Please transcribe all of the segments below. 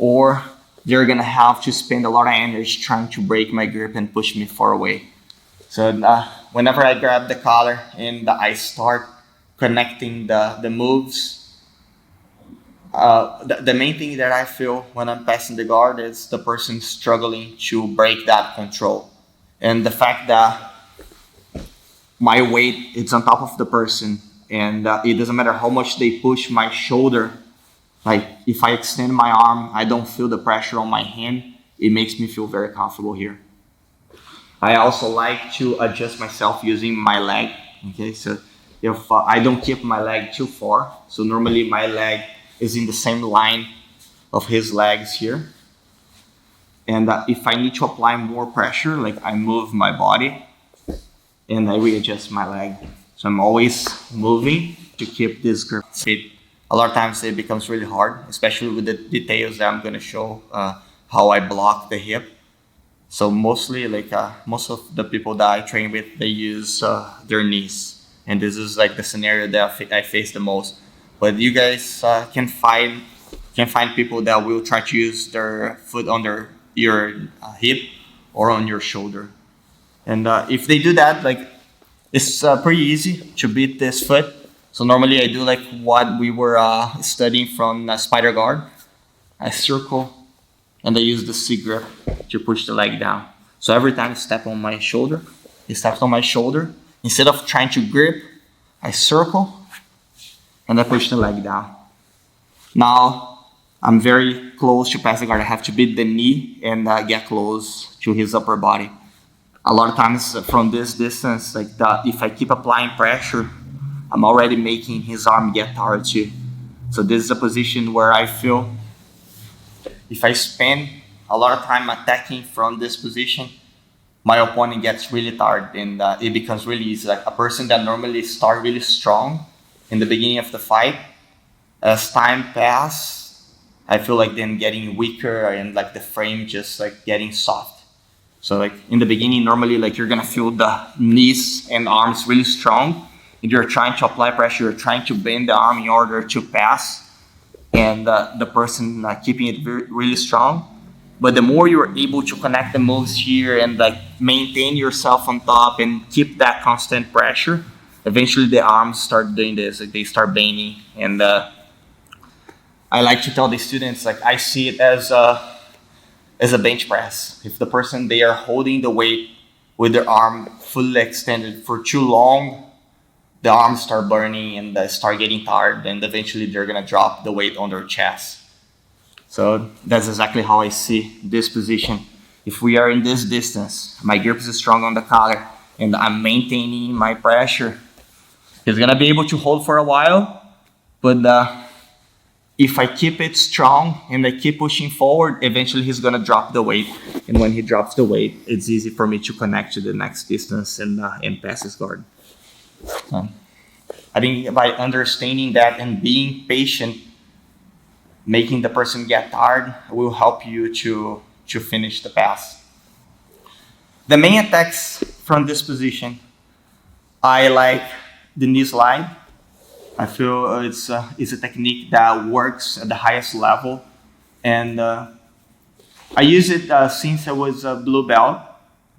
or they're gonna have to spend a lot of energy trying to break my grip and push me far away. So whenever I grab the collar and I start connecting the moves, the main thing that I feel when I'm passing the guard is the person struggling to break that control. And the fact that my weight is on top of the person, and it doesn't matter how much they push my shoulder, like if I extend my arm, I don't feel the pressure on my hand. It makes me feel very comfortable here. I also like to adjust myself using my leg. Okay, so if I don't keep my leg too far, so normally my leg is in the same line of his legs here. And if I need to apply more pressure, like I move my body and I readjust my leg. So I'm always moving to keep this grip. A lot of times it becomes really hard, especially with the details that I'm gonna show, how I block the hip. So mostly most of the people that I train with, they use their knees. And this is like the scenario that I face the most. But you guys can find people that will try to use their foot under your hip or on your shoulder. And if they do that, like it's pretty easy to beat this foot. So normally I do like what we were studying from Spider Guard. I circle and I use the C grip to push the leg down. So every time I step on my shoulder, he steps on my shoulder. Instead of trying to grip, I circle and I push the leg down. Now, I'm very close to pass the guard. I have to beat the knee and get close to his upper body. A lot of times from this distance, if I keep applying pressure, I'm already making his arm get tired too. So this is a position where I feel if I spend a lot of time attacking from this position, my opponent gets really tired and it becomes really easy. Like a person that normally starts really strong in the beginning of the fight, as time passes, I feel like them getting weaker and like the frame just like getting soft. So like in the beginning, normally like you're gonna feel the knees and arms really strong. And you're trying to apply pressure, you're trying to bend the arm in order to pass, and the person keeping it really strong. But the more you're able to connect the moves here and like maintain yourself on top and keep that constant pressure, eventually the arms start doing this, like they start bending. And I like to tell the students, like I see it as a bench press. If the person, they are holding the weight with their arm fully extended for too long, the arms start burning and they start getting tired, and eventually they're gonna drop the weight on their chest. So that's exactly how I see this position. If we are in this distance, my grip is strong on the collar and I'm maintaining my pressure, he's gonna be able to hold for a while, but if I keep it strong and I keep pushing forward, eventually he's gonna drop the weight. And when he drops the weight, it's easy for me to connect to the next distance and pass his guard. I think by understanding that and being patient, making the person get tired will help you to finish the pass. The main attacks from this position, I like the knee slide. I feel it's a technique that works at the highest level, and I use it since I was a blue belt,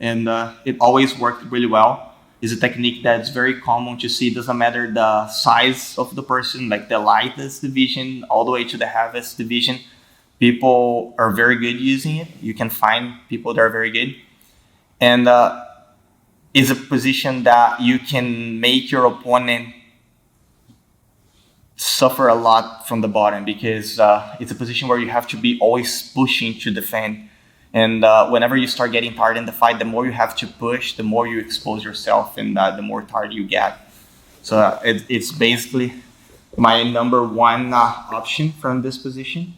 and it always worked really well. It's a technique that's very common to see. It doesn't matter the size of the person, like the lightest division all the way to the heaviest division. People are very good using it. You can find people that are very good. And it's a position that you can make your opponent suffer a lot from the bottom, because it's a position where you have to be always pushing to defend. And whenever you start getting tired in the fight, the more you have to push, the more you expose yourself, and the more tired you get. So it's basically my number one option from this position,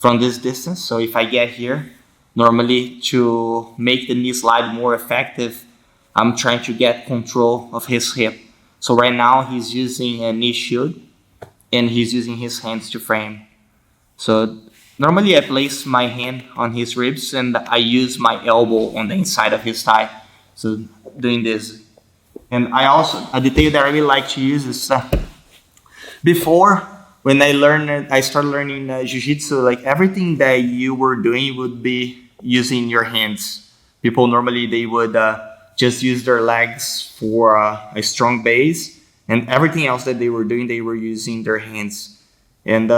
from this distance. So if I get here, normally to make the knee slide more effective, I'm trying to get control of his hip. So right now he's using a knee shield and he's using his hands to frame. So normally I place my hand on his ribs and I use my elbow on the inside of his thigh. So doing this. And I also, a detail that I really like to use is before when I started learning jiu-jitsu, like everything that you were doing would be using your hands. People normally they would just use their legs for a strong base, and everything else that they were doing, they were using their hands. And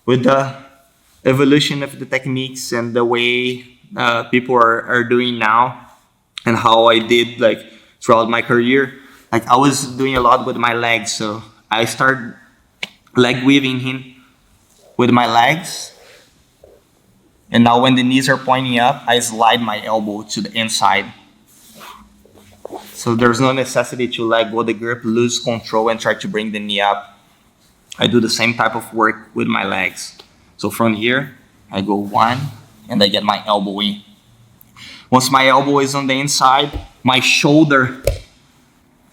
with the evolution of the techniques and the way people are doing now, and how I did like throughout my career, like I was doing a lot with my legs, so I started leg weaving him with my legs. And now when the knees are pointing up, I slide my elbow to the inside. So there's no necessity to let go of the grip, lose control, and try to bring the knee up. I do the same type of work with my legs. So from here, I go one, and I get my elbow in. Once my elbow is on the inside, my shoulder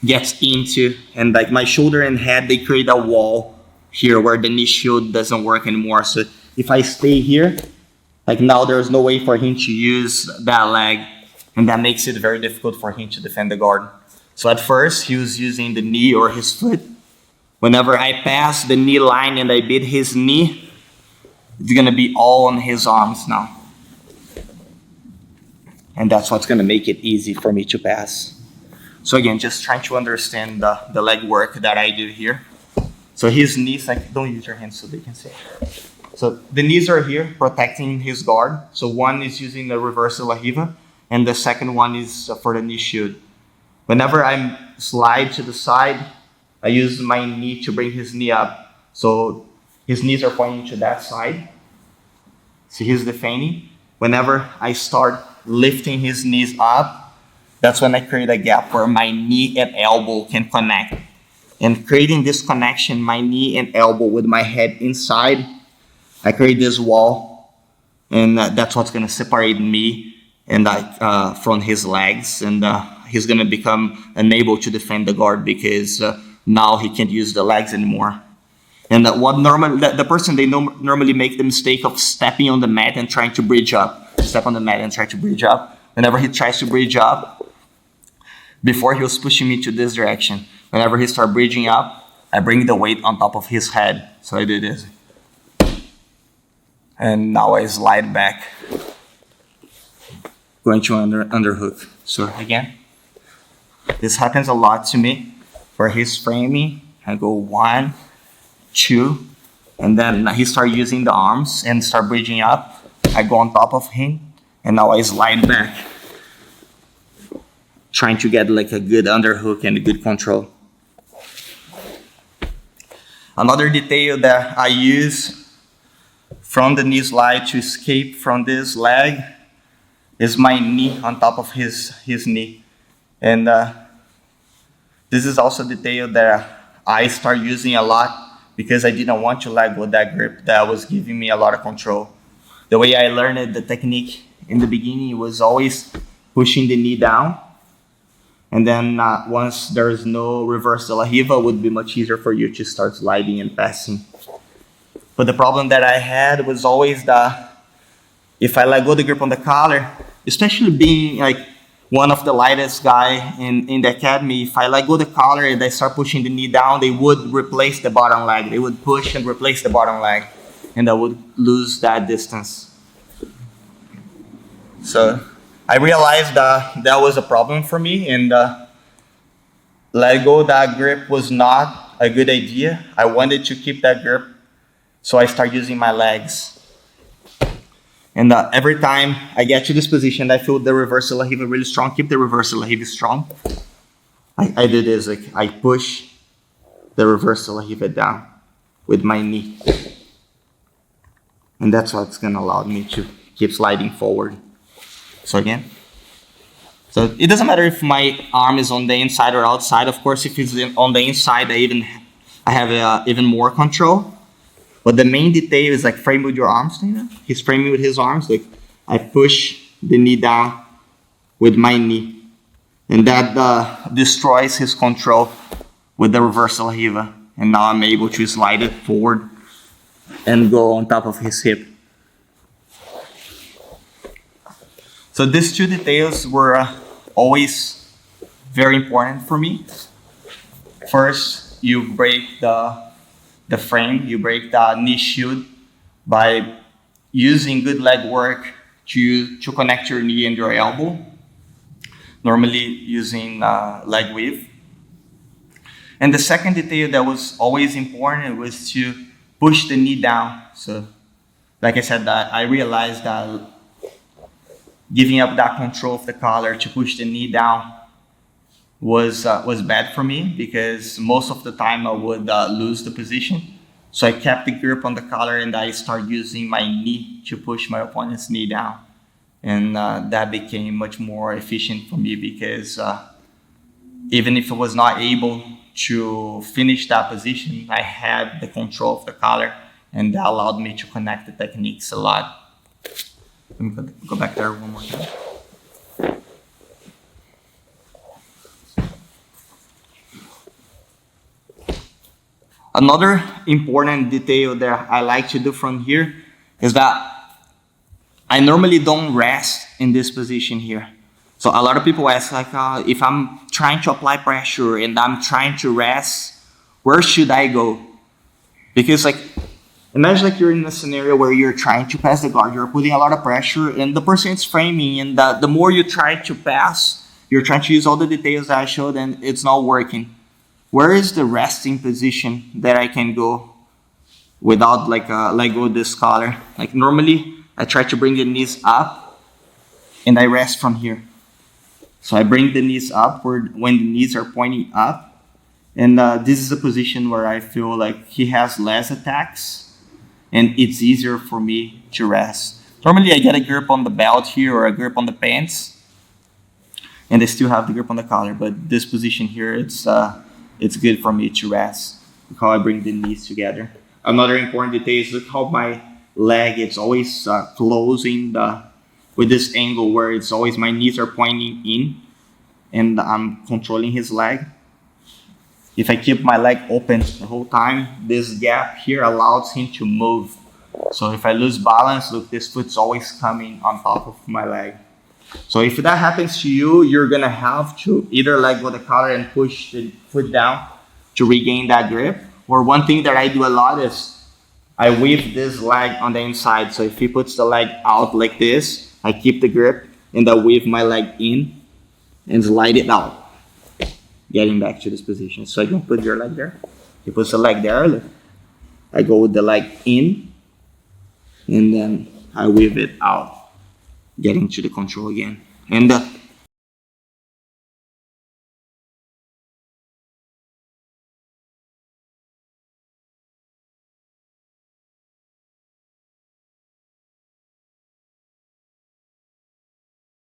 gets into, and like my shoulder and head, they create a wall here where the knee shield doesn't work anymore. So if I stay here, like now there's no way for him to use that leg, and that makes it very difficult for him to defend the guard. So at first, he was using the knee or his foot. Whenever I pass the knee line and I beat his knee, it's gonna be all on his arms now. And that's what's gonna make it easy for me to pass. So again, just trying to understand the leg work that I do here. So his knees, like, don't use your hands so they can see. So the knees are here protecting his guard. So one is using the reverse La Riva, and the second one is for the knee shield. Whenever I slide to the side, I use my knee to bring his knee up. So his knees are pointing to that side. So he's defending. Whenever I start lifting his knees up, that's when I create a gap where my knee and elbow can connect. And creating this connection, my knee and elbow with my head inside, I create this wall, and that's what's gonna separate me and from his legs, and he's gonna become unable to defend the guard because now he can't use the legs anymore. And the person they normally make the mistake of stepping on the mat and trying to bridge up. Step on the mat and try to bridge up. Whenever he tries to bridge up, before he was pushing me to this direction. Whenever he starts bridging up, I bring the weight on top of his head. So I do this. And now I slide back, going to underhook. So again, this happens a lot to me. For his framing, I go 1, 2, and then he starts using the arms and start bridging up. I go on top of him, and now I slide back, trying to get like a good underhook and a good control. Another detail that I use from the knee slide to escape from this leg is my knee on top of his knee. And this is also a detail that I start using a lot because I didn't want to let go of that grip that was giving me a lot of control. The way I learned the technique in the beginning was always pushing the knee down. And then once there's no reverse La Riva, it would be much easier for you to start sliding and passing. But the problem that I had was always that if I let go the grip on the collar, especially being like one of the lightest guy in the academy, if I let go the collar and I start pushing the knee down, they would replace the bottom leg. They would push and replace the bottom leg, and I would lose that distance. So I realized that was a problem for me, and let go that grip was not a good idea. I wanted to keep that grip, so I start using my legs. And every time I get to this position, I feel the reverse La Riva really strong. Keep the reverse La Riva strong. I do this, like I push the reverse La Riva down with my knee. And that's what's gonna allow me to keep sliding forward. So again, so it doesn't matter if my arm is on the inside or outside. Of course, if it's on the inside, I have even more control. But the main detail is like frame with your arms, you know? He's framing with his arms. Like I push the knee down with my knee, and that destroys his control with the reverse La Riva. And now I'm able to slide it forward and go on top of his hip. So these two details were always very important for me. First, you break the the frame. You break the knee shield by using good leg work to connect your knee and your elbow, normally using leg weave. And the second detail that was always important was to push the knee down. So, like I said, that I realized that giving up that control of the collar to push the knee down was bad for me, because most of the time I would lose the position. So I kept the grip on the collar and I started using my knee to push my opponent's knee down. And that became much more efficient for me, because even if I was not able to finish that position, I had the control of the collar, and that allowed me to connect the techniques a lot. Let me go back there one more time. Another important detail that I like to do from here is that I normally don't rest in this position here. So a lot of people ask, like, if I'm trying to apply pressure and I'm trying to rest, where should I go? Because, like, imagine like you're in a scenario where you're trying to pass the guard, you're putting a lot of pressure, and the person is framing, and the more you try to pass, you're trying to use all the details that I showed, and it's not working. Where is the resting position that I can go without like let go of this collar? Like normally, I try to bring the knees up, and I rest from here. So I bring the knees upward when the knees are pointing up, and this is a position where I feel like he has less attacks, and it's easier for me to rest. Normally, I get a grip on the belt here or a grip on the pants, and I still have the grip on the collar. But this position here, it's good for me to rest, how I bring the knees together. Another important detail is look how my leg is always closing with this angle where it's always my knees are pointing in and I'm controlling his leg. If I keep my leg open the whole time, this gap here allows him to move. So if I lose balance, look, this foot's always coming on top of my leg. So if that happens to you, you're gonna have to either let go of the collar and push the foot down to regain that grip. Or one thing that I do a lot is I weave this leg on the inside. So if he puts the leg out like this, I keep the grip and I weave my leg in and slide it out, getting back to this position. So I don't put your leg there. He puts the leg there. Look. I go with the leg in and then I weave it out, getting to the control again. And